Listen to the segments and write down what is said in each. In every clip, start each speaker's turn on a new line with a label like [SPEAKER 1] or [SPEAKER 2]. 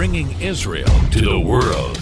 [SPEAKER 1] bringing Israel to the world.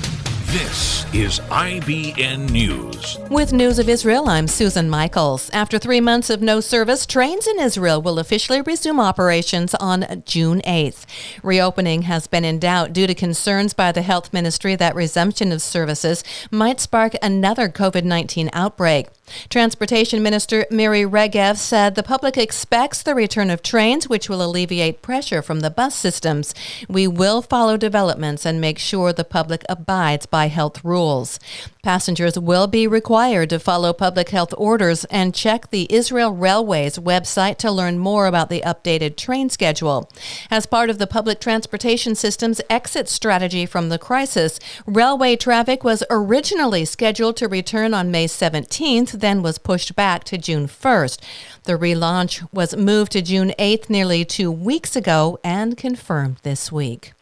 [SPEAKER 1] This is IBN News.
[SPEAKER 2] With News of Israel, I'm Susan Michaels. After 3 months of no service, trains in Israel will officially resume operations on June 8th. Reopening has been in doubt due to concerns by the Health Ministry that resumption of services might spark another COVID-19 outbreak. Transportation Minister Miri Regev said the public expects the return of trains, which will alleviate pressure from the bus systems. We will follow developments and make sure the public abides by health rules. Passengers will be required to follow public health orders and check the Israel Railways website to learn more about the updated train schedule. As part of the public transportation system's exit strategy from the crisis, railway traffic was originally scheduled to return on May 17th, then was pushed back to June 1st. The relaunch was moved to June 8th nearly 2 weeks ago and confirmed this week.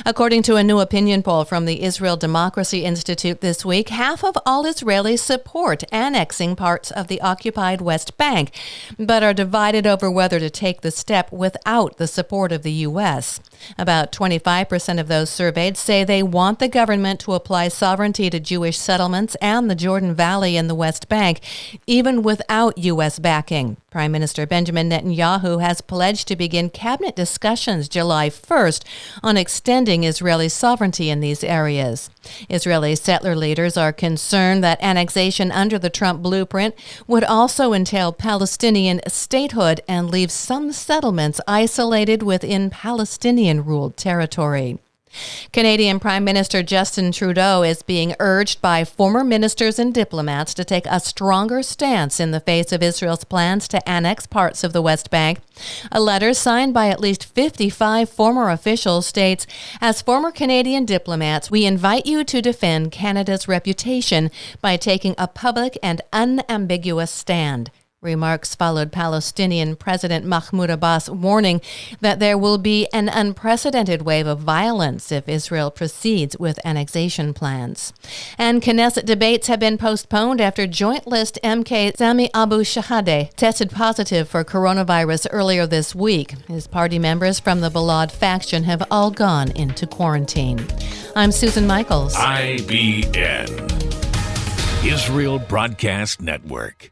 [SPEAKER 2] According to a new opinion poll from the Israel Democracy Institute this week, half of all Israelis support annexing parts of the occupied West Bank, but are divided over whether to take the step without the support of the U.S. About 25% of those surveyed say they want the government to apply sovereignty to Jewish settlements and the Jordan Valley in the West Bank, even without U.S. backing. Prime Minister Benjamin Netanyahu has pledged to begin cabinet discussions July 1st on extending Israeli sovereignty in these areas. Israeli settler leaders are concerned that annexation under the Trump blueprint would also entail Palestinian statehood and leave some settlements isolated within Palestinian-ruled territory. Canadian Prime Minister Justin Trudeau is being urged by former ministers and diplomats to take a stronger stance in the face of Israel's plans to annex parts of the West Bank. A letter signed by at least 55 former officials states, "As former Canadian diplomats, we invite you to defend Canada's reputation by taking a public and unambiguous stand." Remarks followed Palestinian President Mahmoud Abbas warning that there will be an unprecedented wave of violence if Israel proceeds with annexation plans. And Knesset debates have been postponed after Joint List MK Sami Abu Shahade tested positive for coronavirus earlier this week. His party members from the Balad faction have all gone into quarantine. I'm Susan Michaels.
[SPEAKER 1] IBN, Israel Broadcast Network.